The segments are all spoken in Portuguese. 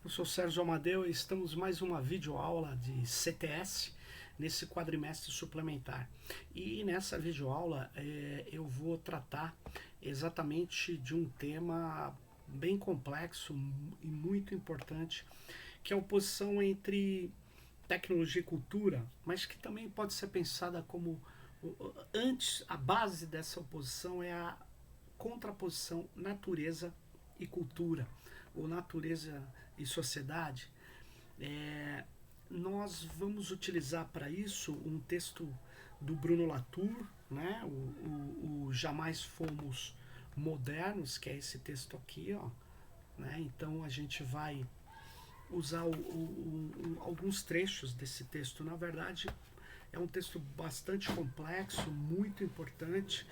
Eu sou Sérgio Amadeu e estamos mais uma videoaula de CTS nesse quadrimestre suplementar. E nessa videoaula eu vou tratar exatamente de um tema bem complexo e muito importante, que é a oposição entre tecnologia e cultura, mas que também pode ser pensada como antes, a base dessa oposição é a contraposição natureza e cultura, ou natureza e sociedade. É, Nós vamos utilizar para isso um texto do Bruno Latour, né? O Jamais Fomos Modernos, que é esse texto aqui, ó, né? Então a gente vai usar alguns trechos desse texto. Na verdade, é um texto bastante complexo, muito importante.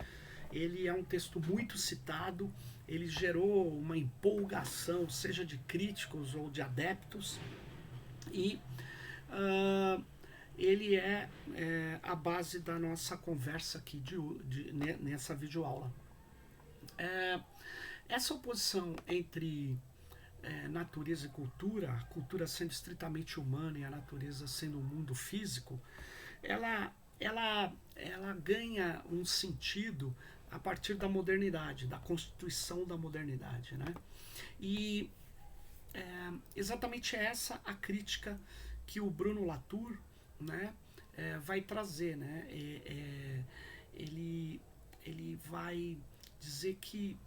Ele é um texto muito citado, ele gerou uma empolgação, seja de críticos ou de adeptos, e uh, ele a base da nossa conversa aqui nessa videoaula. É, Essa oposição entre natureza e cultura, a cultura sendo estritamente humana e a natureza sendo um mundo físico, ela ganha um sentido a partir da modernidade, da constituição da modernidade, né? E exatamente essa a crítica que o Bruno Latour, né, vai trazer, né? Ele, ele vai dizer que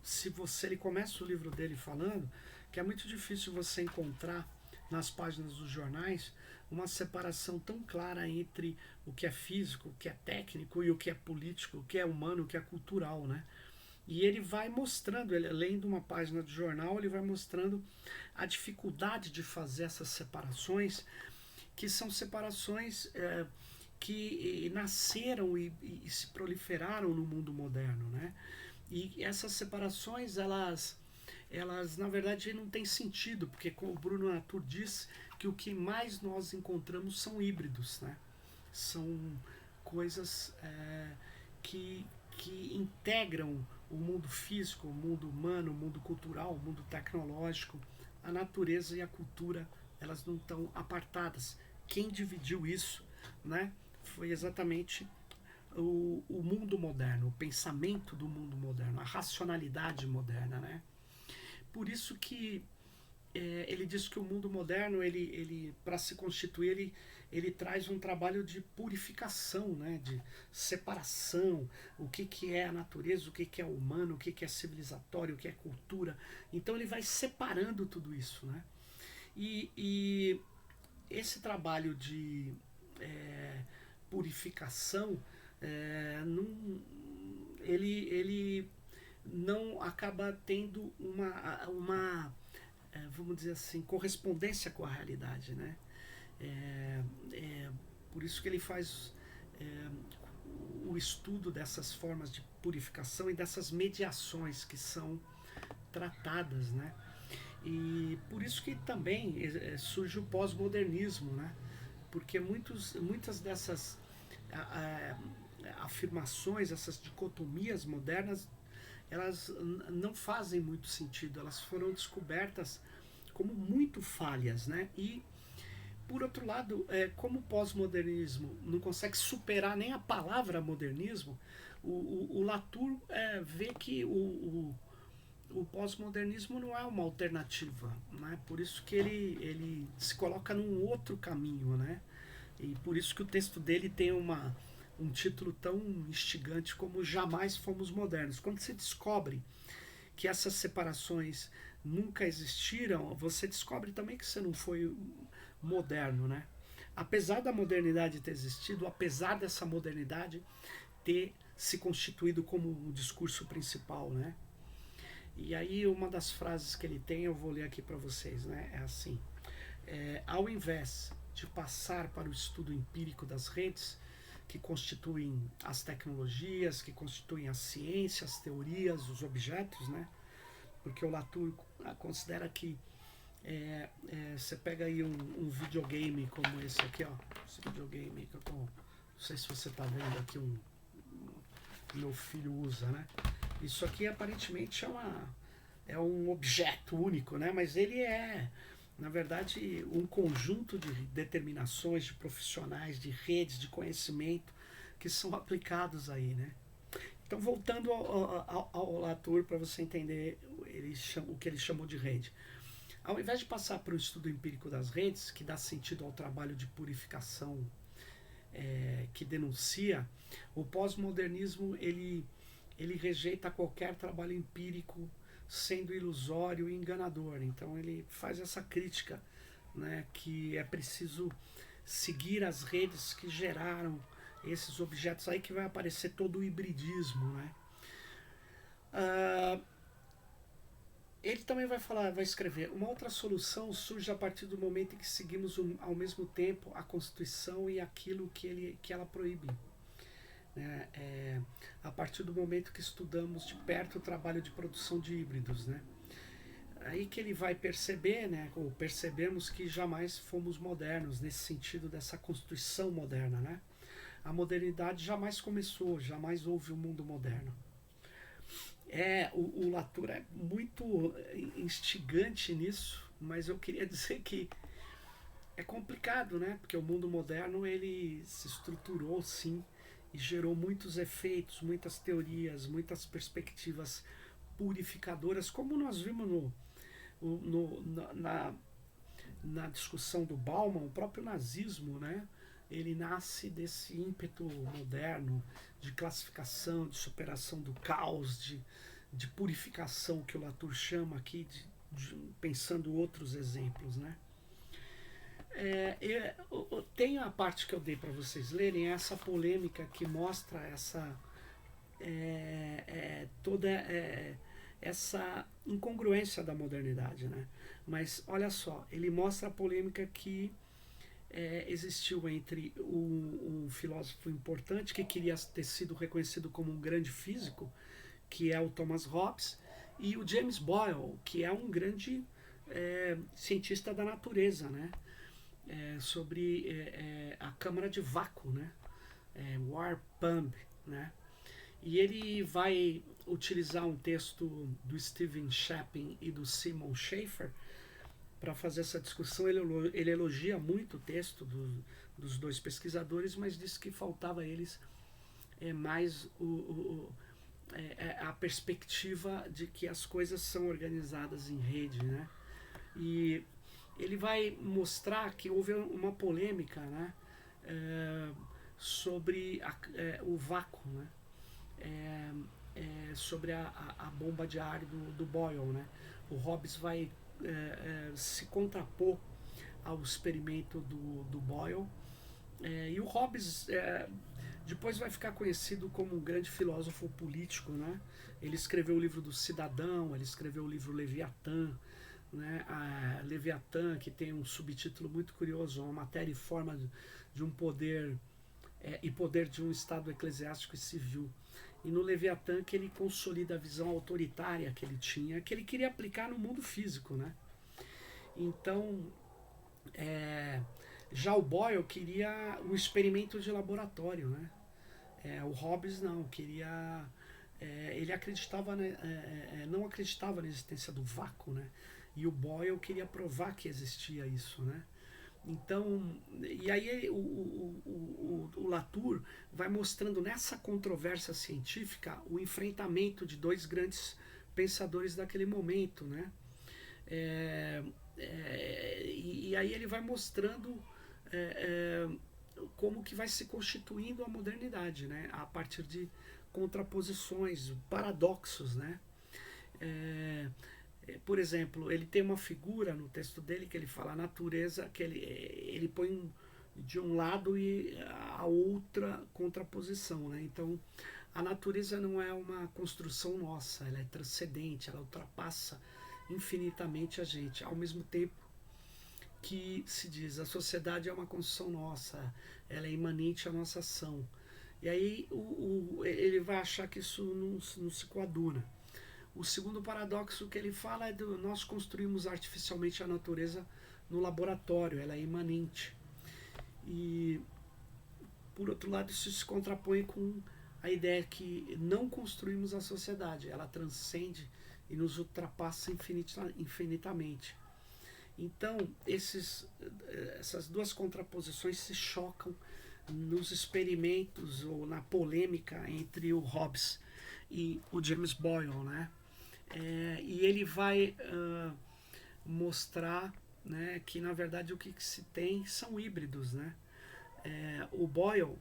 ele começa o livro dele falando que é muito difícil você encontrar nas páginas dos jornais uma separação tão clara entre o que é físico, o que é técnico e o que é político, o que é humano, o que é cultural, né? E ele vai mostrando, ele, além de uma página de jornal, ele vai mostrando a dificuldade de fazer essas separações, que são separações que nasceram e se proliferaram no mundo moderno, né? E essas separações, elas na verdade não têm sentido, porque como o Bruno Latour diz, que o que mais nós encontramos são híbridos, né? São coisas que integram o mundo físico, o mundo humano, o mundo cultural, o mundo tecnológico. A natureza e a cultura, elas não estão apartadas. Quem dividiu isso, né, foi exatamente o mundo moderno, o pensamento do mundo moderno, a racionalidade moderna, né? Por isso que ele diz que o mundo moderno, ele para se constituir, ele traz um trabalho de purificação, né, de separação, o que é a natureza, o que é o humano, o que é civilizatório, o que é cultura. Então ele vai separando tudo isso, né? E esse trabalho de purificação, não, ele não acaba tendo vamos dizer assim, correspondência com a realidade, né? É, por isso que ele faz o estudo dessas formas de purificação e dessas mediações que são tratadas, né? E por isso que também surge o pós-modernismo, né? Porque muitas dessas afirmações, essas dicotomias modernas, elas não fazem muito sentido, elas foram descobertas como muito falhas, né? E por outro lado, como o pós-modernismo não consegue superar nem a palavra modernismo, o Latour vê que o pós-modernismo não é uma alternativa, né? Por isso que ele se coloca num outro caminho, né? E por isso que o texto dele tem um título tão instigante como Jamais Fomos Modernos. Quando você descobre que essas separações nunca existiram, você descobre também que você não foi moderno, né? Apesar da modernidade ter existido, apesar dessa modernidade ter se constituído como um discurso principal, né? E aí uma das frases que ele tem, eu vou ler aqui para vocês, né? É assim: ao invés de passar para o estudo empírico das redes que constituem as tecnologias, que constituem a ciência, as teorias, os objetos, né? Porque o Latour considera que você pega aí um videogame como esse aqui, ó, esse videogame que eu tô, não sei se você está vendo aqui, meu filho usa, né? Isso aqui aparentemente é um objeto único, né? Mas ele na verdade, um conjunto de determinações, de profissionais, de redes, de conhecimento que são aplicados aí, né? Então, voltando ao Latour, para você entender o que ele chamou de rede. Ao invés de passar para o estudo empírico das redes, que dá sentido ao trabalho de purificação que denuncia, o pós-modernismo ele rejeita qualquer trabalho empírico sendo ilusório e enganador. Então ele faz essa crítica, né, que é preciso seguir as redes que geraram esses objetos aí, que vai aparecer todo o hibridismo, né? Ele também vai escrever: uma outra solução surge a partir do momento em que seguimos ao mesmo tempo a Constituição e aquilo que ela proíbe. Né? A partir do momento que estudamos de perto o trabalho de produção de híbridos, né? Aí que ele vai perceber, né, ou percebemos que jamais fomos modernos nesse sentido dessa Constituição moderna, né? A modernidade jamais começou, jamais houve um mundo moderno. O Latour é muito instigante nisso, mas eu queria dizer que é complicado, né? Porque o mundo moderno ele se estruturou, sim, e gerou muitos efeitos, muitas teorias, muitas perspectivas purificadoras, como nós vimos na discussão do Bauman. O próprio nazismo, né? Ele nasce desse ímpeto moderno de classificação, de superação do caos, de purificação, que o Latour chama aqui, pensando outros exemplos, né? Tem a parte que eu dei para vocês lerem, essa polêmica que mostra toda essa incongruência da modernidade, né? Mas olha só, ele mostra a polêmica que existiu entre um filósofo importante que queria ter sido reconhecido como um grande físico, que é o Thomas Hobbes, e o James Boyle, que é um grande cientista da natureza, né? Sobre a câmara de vácuo, né? Warpump, né? E ele vai utilizar um texto do Stephen Shapin e do Simon Schaefer para fazer essa discussão. Ele elogia muito o texto dos dois pesquisadores, mas diz que faltava a eles mais a perspectiva de que as coisas são organizadas em rede, né? E ele vai mostrar que houve uma polêmica, né, sobre o vácuo, né? Sobre a bomba de ar do Boyle, né? O Hobbes vai se contrapor ao experimento do Boyle, e o Hobbes depois vai ficar conhecido como um grande filósofo político, né? Ele escreveu o livro do Cidadão, ele escreveu o livro Leviatã, né? A Leviatã, que tem um subtítulo muito curioso: uma matéria e forma de um poder e poder de um estado eclesiástico e civil. E no Leviatã que ele consolida a visão autoritária que ele tinha, que ele queria aplicar no mundo físico, né? Então, já o Boyle queria um experimento de laboratório, né? O Hobbes não, queria... ele acreditava, não acreditava na existência do vácuo, né? E o Boyle queria provar que existia isso, né? Então, e aí o Latour vai mostrando nessa controvérsia científica o enfrentamento de dois grandes pensadores daquele momento, né? E aí ele vai mostrando como que vai se constituindo a modernidade, né? A partir de contraposições, paradoxos, né? Por exemplo, ele tem uma figura no texto dele que ele fala a natureza, que ele põe de um lado e a outra contraposição, né? Então, a natureza não é uma construção nossa, ela é transcendente, ela ultrapassa infinitamente a gente, ao mesmo tempo que se diz a sociedade é uma construção nossa, ela é imanente à nossa ação. E aí ele vai achar que isso não se coaduna. O segundo paradoxo que ele fala é nós construímos artificialmente a natureza no laboratório, ela é imanente. E, por outro lado, isso se contrapõe com a ideia que não construímos a sociedade, ela transcende e nos ultrapassa infinitamente. Então, essas duas contraposições se chocam nos experimentos ou na polêmica entre o Hobbes e o James Boyle, né? E ele vai mostrar, né, que na verdade o que se tem são híbridos, né? O Boyle,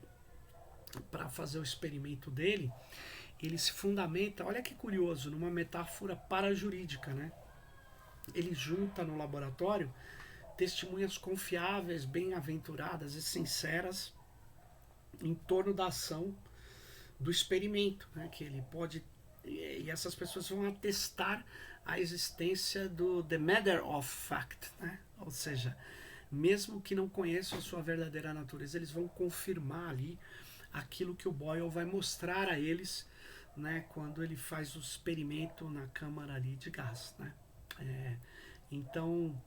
para fazer o experimento dele, ele se fundamenta, olha que curioso, numa metáfora parajurídica, né? Ele junta no laboratório testemunhas confiáveis, bem-aventuradas e sinceras em torno da ação do experimento, né? Que ele pode, e essas pessoas vão atestar a existência do the matter of fact, né? Ou seja, mesmo que não conheçam a sua verdadeira natureza, eles vão confirmar ali aquilo que o Boyle vai mostrar a eles, né, quando ele faz o experimento na câmara ali de gás, né? Então,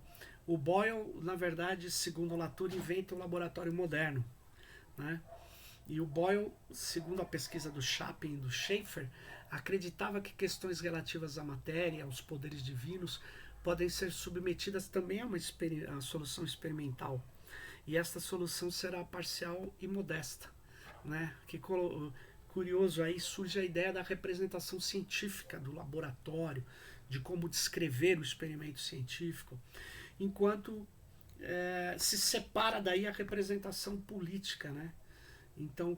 o Boyle, na verdade, segundo Latour, inventa o laboratório moderno, né? E o Boyle, segundo a pesquisa do Chapin e do Schaeffer, acreditava que questões relativas à matéria, aos poderes divinos, podem ser submetidas também a uma solução experimental. E esta solução será parcial e modesta, né? Que curioso, aí surge a ideia da representação científica do laboratório, de como descrever o experimento científico, enquanto se separa daí a representação política, né? Então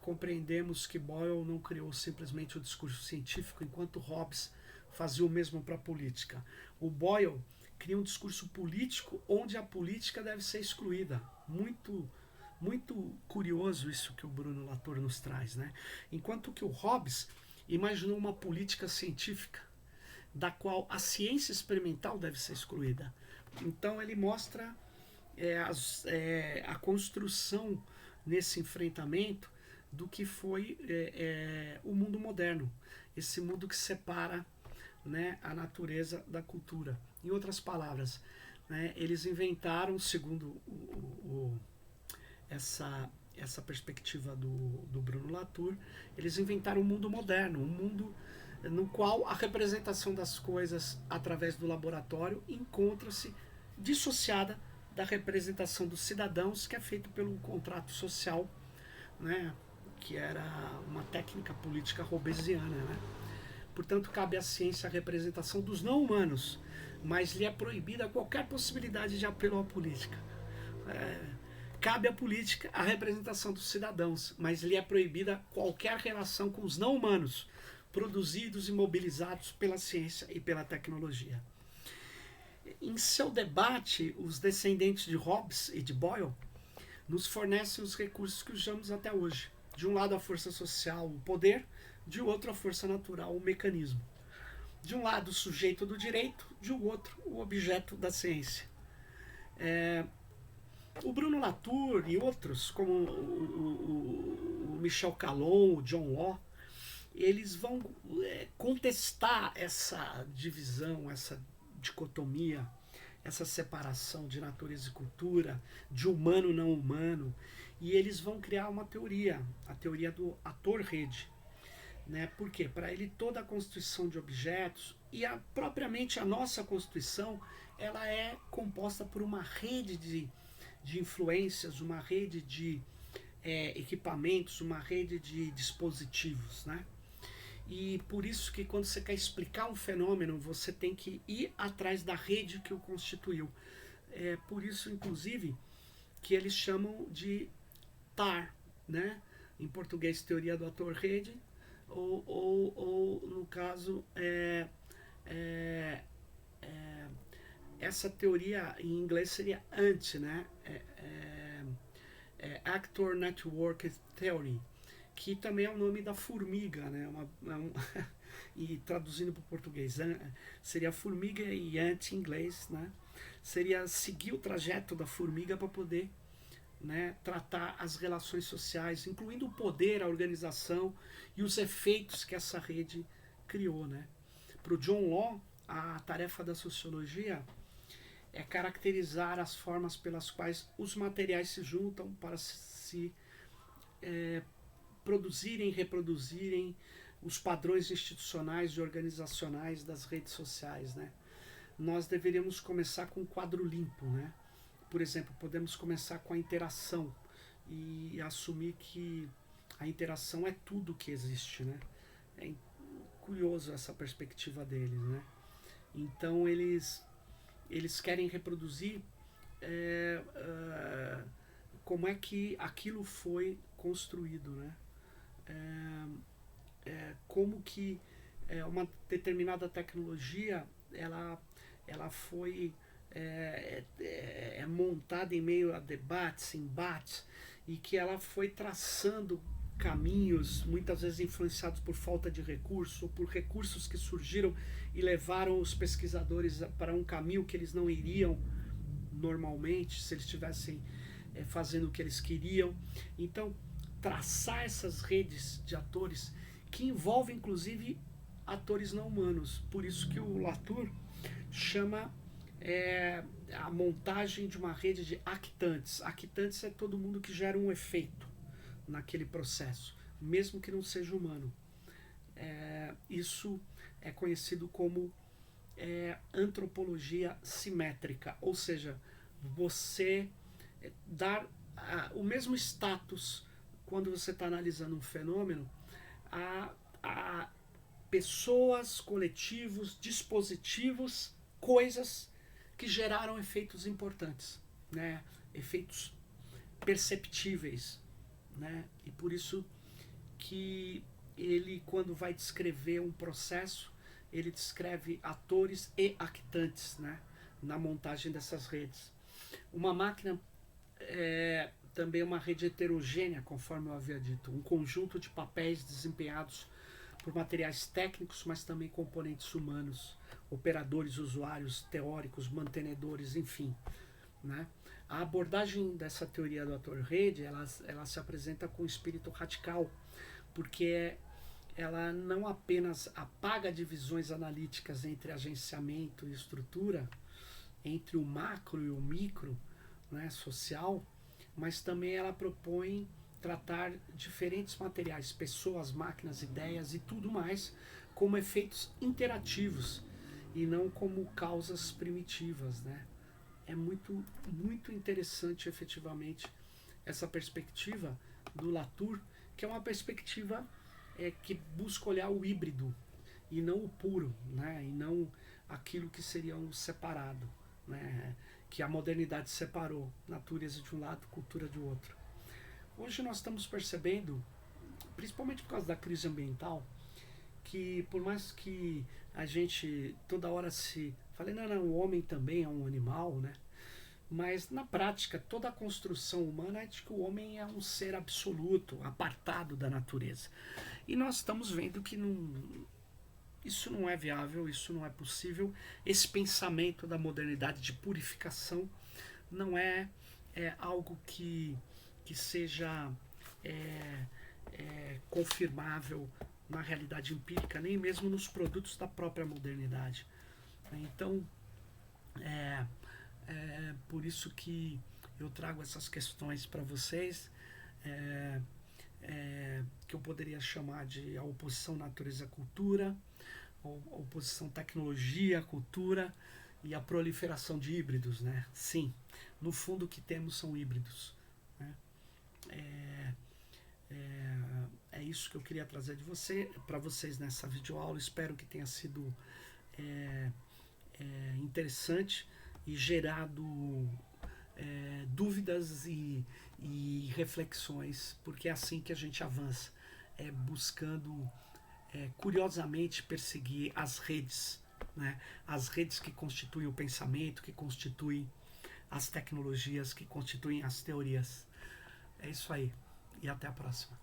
compreendemos que Boyle não criou simplesmente o discurso científico, enquanto Hobbes fazia o mesmo para a política. O Boyle cria um discurso político onde a política deve ser excluída. Muito curioso isso que o Bruno Latour nos traz, né? Enquanto que o Hobbes imaginou uma política científica da qual a ciência experimental deve ser excluída. Então ele mostra a construção nesse enfrentamento do que foi o mundo moderno, esse mundo que separa, né, a natureza da cultura. Em outras palavras, né, eles inventaram, segundo essa perspectiva do Bruno Latour, eles inventaram um mundo moderno, um mundo no qual a representação das coisas através do laboratório encontra-se dissociada da representação dos cidadãos, que é feito pelo contrato social, né, que era uma técnica política hobbesiana, né? Portanto, cabe à ciência a representação dos não-humanos, mas lhe é proibida qualquer possibilidade de apelo à política. Cabe à política a representação dos cidadãos, mas lhe é proibida qualquer relação com os não-humanos, produzidos e mobilizados pela ciência e pela tecnologia. Em seu debate, os descendentes de Hobbes e de Boyle nos fornecem os recursos que usamos até hoje. De um lado, a força social, o poder; de outro, a força natural, o mecanismo. De um lado, o sujeito do direito; de outro, o objeto da ciência. O Bruno Latour e outros, como o Michel Calon, o John Law, eles vão contestar essa divisão, essa dicotomia, essa separação de natureza e cultura, de humano e não humano, e eles vão criar uma teoria, a teoria do ator-rede. Né? Por quê? Para ele, toda a constituição de objetos e propriamente a nossa constituição, ela é composta por uma rede de influências, uma rede de equipamentos, uma rede de dispositivos, né? E por isso que quando você quer explicar um fenômeno, você tem que ir atrás da rede que o constituiu. É por isso, inclusive, que eles chamam de TAR, né? Em português, teoria do ator-rede, ou no caso, essa teoria em inglês seria ANT, né? Actor Network Theory, que também é o nome da formiga, né? E traduzindo para o português, seria formiga e ant em inglês, né? Seria seguir o trajeto da formiga para poder, né, tratar as relações sociais, incluindo o poder, a organização e os efeitos que essa rede criou, né? Para o John Law, a tarefa da sociologia é caracterizar as formas pelas quais os materiais se juntam para se produzirem e reproduzirem os padrões institucionais e organizacionais das redes sociais, né? nós deveríamos começar com um quadro limpo, né? Por exemplo, podemos começar com a interação e assumir que a interação é tudo que existe, né? É curioso essa perspectiva deles, né? Então eles querem reproduzir como é que aquilo foi construído, né? Como que uma determinada tecnologia ela foi montada em meio a debates, embates, e que ela foi traçando caminhos, muitas vezes influenciados por falta de recurso, ou por recursos que surgiram e levaram os pesquisadores para um caminho que eles não iriam normalmente, se eles estivessem fazendo o que eles queriam. Então, traçar essas redes de atores que envolvem, inclusive, atores não humanos. Por isso que o Latour chama a montagem de uma rede de actantes. Actantes é todo mundo que gera um efeito naquele processo, mesmo que não seja humano. Isso é conhecido como antropologia simétrica, ou seja, você dar o mesmo status quando você está analisando um fenômeno a pessoas, coletivos, dispositivos, coisas que geraram efeitos importantes, né? Efeitos perceptíveis, né? E por isso que ele, quando vai descrever um processo, ele descreve atores e actantes, né? Na montagem dessas redes. Uma máquina também uma rede heterogênea, conforme eu havia dito, um conjunto de papéis desempenhados por materiais técnicos, mas também componentes humanos, operadores, usuários, teóricos, mantenedores, enfim, né? A abordagem dessa teoria do ator-rede, ela se apresenta com um espírito radical, porque ela não apenas apaga divisões analíticas entre agenciamento e estrutura, entre o macro e o micro, né, social, mas também ela propõe tratar diferentes materiais, pessoas, máquinas, ideias e tudo mais como efeitos interativos e não como causas primitivas, né? É muito, muito interessante efetivamente essa perspectiva do Latour, que é uma perspectiva que busca olhar o híbrido e não o puro, né? E não aquilo que seria um separado, né? Que a modernidade separou, natureza de um lado, cultura de outro. Hoje nós estamos percebendo, principalmente por causa da crise ambiental, que por mais que a gente toda hora se fale, não, o homem também é um animal, né? Mas na prática toda a construção humana é de que o homem é um ser absoluto, apartado da natureza. E nós estamos vendo que isso não é viável, isso não é possível. Esse pensamento da modernidade de purificação não é algo que seja confirmável na realidade empírica, nem mesmo nos produtos da própria modernidade. Então, por isso que eu trago essas questões para vocês, que eu poderia chamar de a oposição natureza-cultura, a oposição tecnologia-cultura e a proliferação de híbridos, né? Sim, no fundo o que temos são híbridos, né? É isso que eu queria trazer para vocês nessa videoaula. Espero que tenha sido interessante e gerado dúvidas e reflexões, porque é assim que a gente avança, buscando curiosamente perseguir as redes, né? As redes que constituem o pensamento, que constituem as tecnologias, que constituem as teorias. É isso aí, e até a próxima.